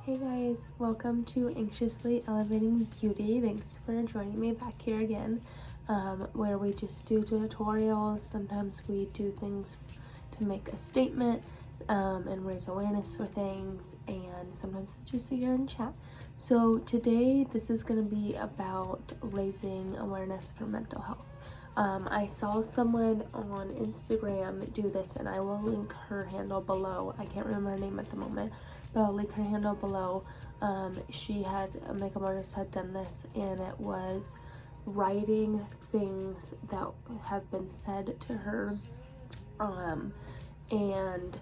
Hey guys, welcome to Anxiously Elevating Beauty. Thanks for joining me back here again, where we just do tutorials. Sometimes we do things to make a statement and raise awareness for things, and sometimes we just sit here and chat. So today, this is going to be about raising awareness for mental health. I saw someone on Instagram do this, and I will link her handle below. I can't remember her name at the moment, but I'll link her handle below. A makeup artist had done this, and it was writing things that have been said to her, and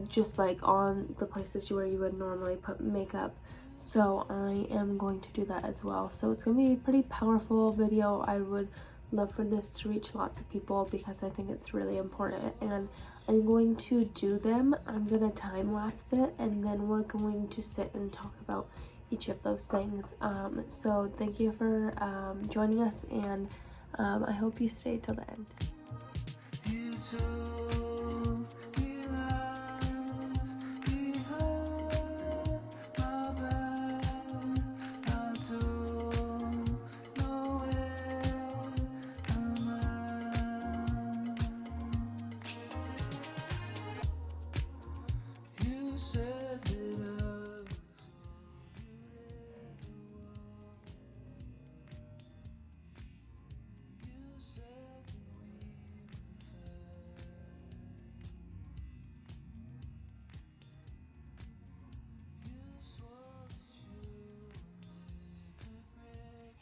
just like on the places where you would normally put makeup. So I am going to do that as well. So it's gonna be a pretty powerful video. I would love for this to reach lots of people because I think it's really important, and I'm going to do them. I'm gonna time lapse it, and then we're going to sit and talk about each of those things. So thank you for joining us, and I hope you stay till the end.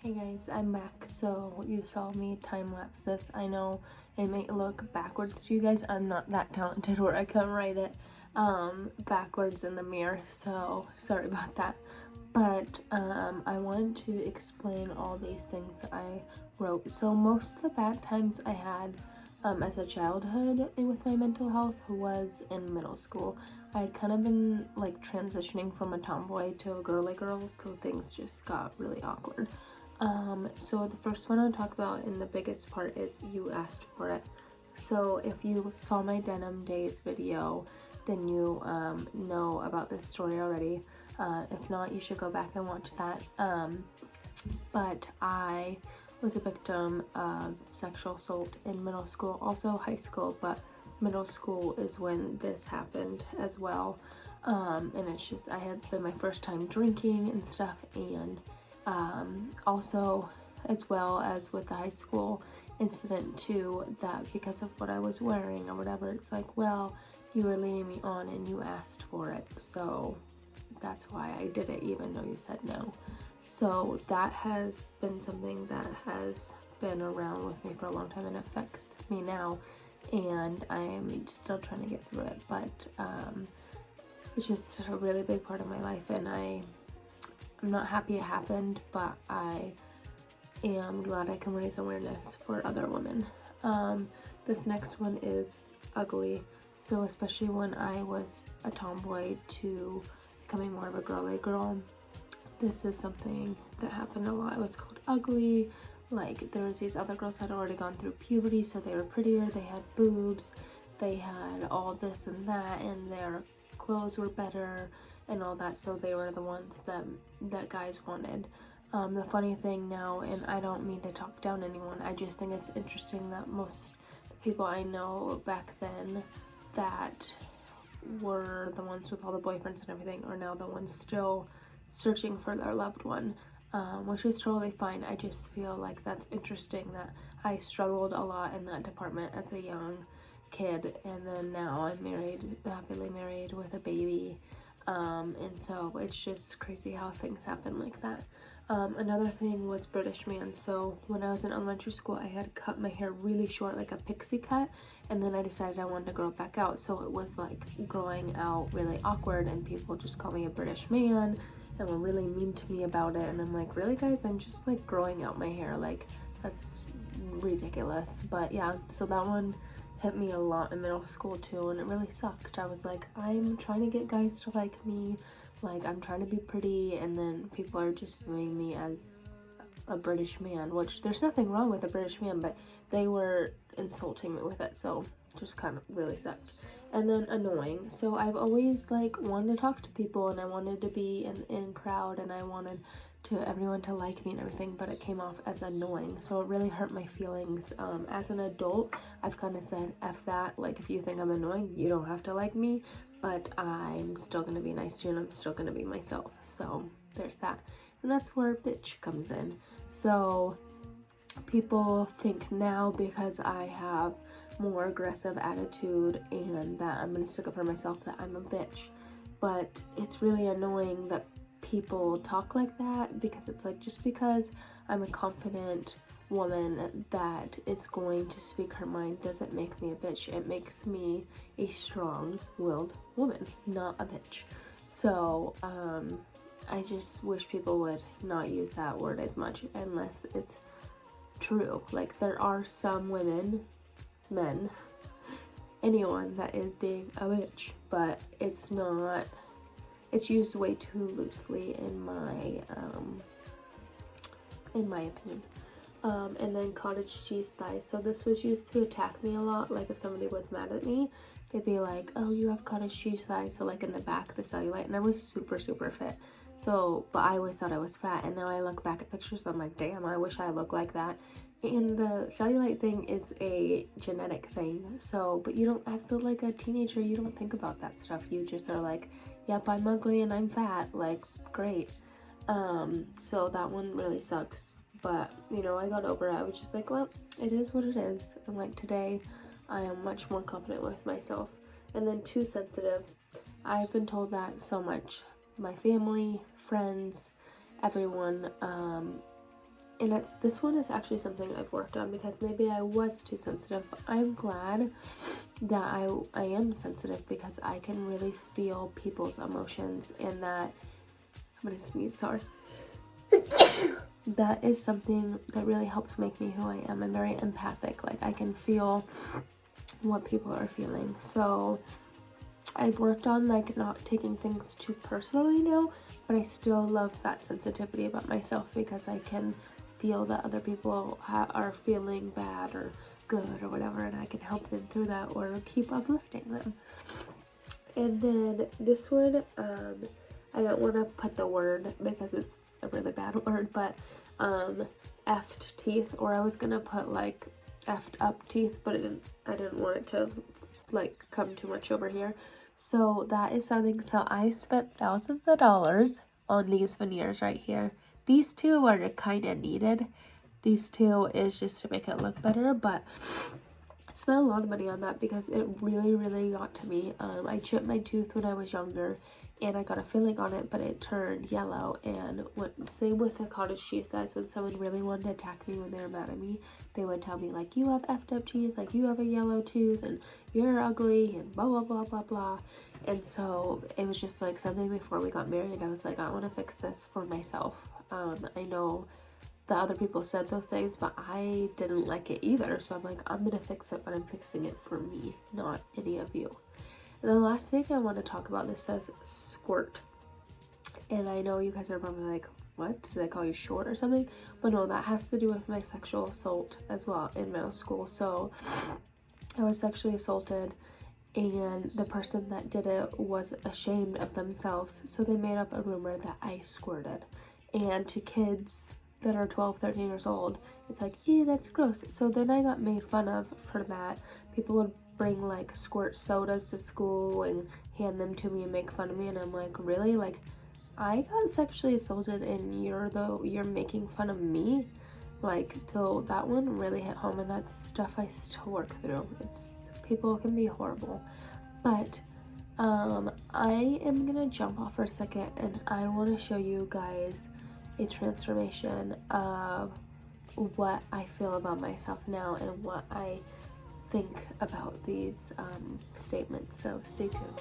Hey guys, I'm back. So you saw me time lapse this. I know it may look backwards to you guys. I'm not that talented where I can write it backwards in the mirror, so sorry about that. But I wanted to explain all these things that I wrote. So most of the bad times I had as a childhood with my mental health was in middle school. I'd kind of been like transitioning from a tomboy to a girly girl, so things just got really awkward. So the first one I'll talk about, and the biggest part, is you asked for it. So if you saw my Denim Days video, then you know about this story already. If not, you should go back and watch that. But I was a victim of sexual assault in middle school, also high school, but middle school is when this happened as well. And it's just, I had been my first time drinking and stuff, and also as well as with the high school incident too, that because of what I was wearing or whatever, it's like, well, you were leading me on and you asked for it, so that's why I did it even though you said no. So that has been something that has been around with me for a long time and affects me now, and I am still trying to get through it, but it's just a really big part of my life, and I'm not happy it happened, but I am glad I can raise awareness for other women. This next one is ugly. So especially when I was a tomboy to becoming more of a girly girl, this is something that happened a lot. It was called ugly. Like, there was these other girls that had already gone through puberty, so they were prettier, they had boobs, they had all this and that, and their clothes were better and all that, so they were the ones that guys wanted. The funny thing now, and I don't mean to talk down anyone, I just think it's interesting that most people I know back then that were the ones with all the boyfriends and everything are now the ones still searching for their loved one, which is totally fine. I just feel like that's interesting that I struggled a lot in that department as a young kid, and then now I'm married, happily married with a baby. And so it's just crazy how things happen like that. Another thing was British man. So when I was in elementary school, I had cut my hair really short, like a pixie cut, and then I decided I wanted to grow it back out. So it was like growing out really awkward, and people just called me a British man and were really mean to me about it. And I'm like, really guys, I'm just like growing out my hair, like that's ridiculous. But yeah, so that one hit me a lot in middle school too, and it really sucked. I was like, I'm trying to get guys to like me, like I'm trying to be pretty, and then people are just viewing me as a British man, which there's nothing wrong with a British man, but they were insulting me with it. So just kind of really sucked. And then annoying. So I've always like wanted to talk to people, and I wanted to be in crowd, and I wanted to everyone to like me and everything, but it came off as annoying, so it really hurt my feelings. As an adult, I've kind of said F that, like if you think I'm annoying, you don't have to like me, but I'm still gonna be nice to you and I'm still gonna be myself. So there's that. And that's where bitch comes in. So people think now, because I have more aggressive attitude and that I'm gonna stick up for myself, that I'm a bitch. But it's really annoying that people talk like that, because it's like, just because I'm a confident woman that is going to speak her mind doesn't make me a bitch. It makes me a strong-willed woman, not a bitch. So I just wish people would not use that word as much unless it's true. Like, there are some women, men, anyone that is being a bitch, but it's not, it's used way too loosely in my opinion. And then cottage cheese thighs. So this was used to attack me a lot. Like if somebody was mad at me, they'd be like, oh, you have cottage cheese thighs. So like in the back, the cellulite. And I was super, super fit. So, but I always thought I was fat. And now I look back at pictures, I'm like, damn, I wish I looked like that. And the cellulite thing is a genetic thing. So, but you don't, as like a teenager, you don't think about that stuff. You just are like, yep, I'm ugly and I'm fat. Like, great. So that one really sucks. But, you know, I got over it. I was just like, well, it is what it is. And like today, I am much more confident with myself. And then too sensitive. I've been told that so much. My family, friends, everyone. And this one is actually something I've worked on, because maybe I was too sensitive. But I'm glad that I am sensitive, because I can really feel people's emotions, and that, I'm gonna sneeze, sorry. That is something that really helps make me who I am. I'm very empathic. Like, I can feel what people are feeling. So I've worked on like not taking things too personally now, but I still love that sensitivity about myself, because I can feel that other people are feeling bad or good or whatever, and I can help them through that or keep uplifting them. And then this one, I don't want to put the word because it's a really bad word, but effed teeth, or I was gonna put like effed up teeth, but I didn't want it to like come too much over here. So that is something. So I spent thousands of dollars on these veneers right here. These two are kind of needed. These two is just to make it look better, but I spent a lot of money on that because it really, really got to me. I chipped my tooth when I was younger, and I got a filling on it, but it turned yellow. And same with the cottage cheese thighs, when someone really wanted to attack me when they were mad at me, they would tell me like, you have effed up teeth, like you have a yellow tooth, and you're ugly, and blah blah blah blah blah. And so it was just like something before we got married. I was like, I want to fix this for myself. I know the other people said those things, but I didn't like it either. So I'm like, I'm gonna fix it, but I'm fixing it for me, not any of you. And the last thing I want to talk about, this says squirt. And I know you guys are probably like, what? Did they call you short or something? But no, that has to do with my sexual assault as well in middle school. So I was sexually assaulted, and the person that did it was ashamed of themselves. So they made up a rumor that I squirted. And to kids that are 12, 13 years old, it's like, ew, that's gross. So then I got made fun of for that. People would bring like squirt sodas to school and hand them to me and make fun of me, and I'm like, really? Like, I got sexually assaulted and you're making fun of me? Like, so that one really hit home, and that's stuff I still work through. People can be horrible. But I am gonna jump off for a second, and I want to show you guys a transformation of what I feel about myself now and what I think about these statements. So stay tuned.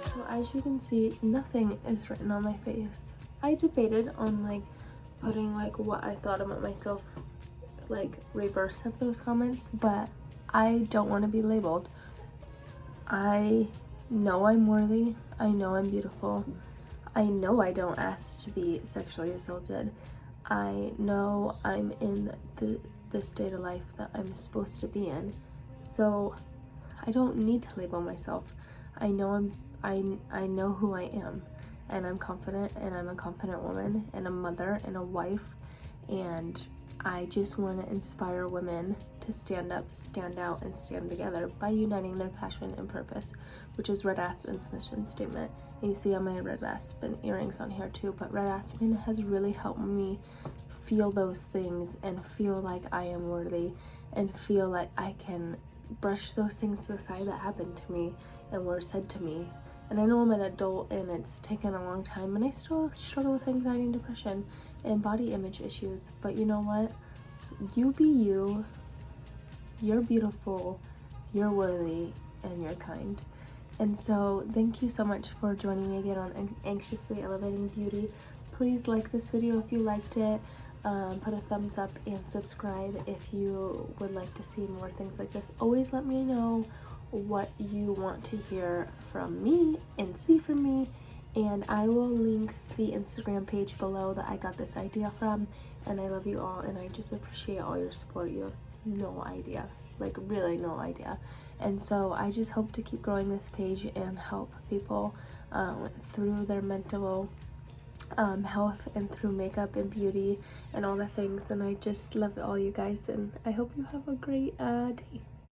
So as you can see, nothing is written on my face. I debated on like putting like what I thought about myself, like reverse of those comments, but I don't want to be labeled. I know I'm worthy. I know I'm beautiful. I know I don't ask to be sexually assaulted. I know I'm in the state of life that I'm supposed to be in. So I don't need to label myself. I know I know who I am, and I'm confident, and I'm a confident woman and a mother and a wife, and I just want to inspire women to stand up, stand out, and stand together by uniting their passion and purpose, which is Red Aspen's mission statement. And you see on my Red Aspen earrings on here too, but Red Aspen has really helped me feel those things and feel like I am worthy and feel like I can brush those things to the side that happened to me and were said to me. And I know I'm an adult and it's taken a long time, and I still struggle with anxiety and depression and body image issues. But you know what? You be you. You're beautiful. You're worthy. And you're kind. And so thank you so much for joining me again on Anxiously Elevating Beauty. Please like this video if you liked it. Put a thumbs up and subscribe if you would like to see more things like this. Always let me know what you want to hear from me and see from me, and I will link the Instagram page below that I got this idea from. And I love you all, and I just appreciate all your support. You have no idea, like really no idea. And so I just hope to keep growing this page and help people through their mental health and through makeup and beauty and all the things. And I just love all you guys, and I hope you have a great day.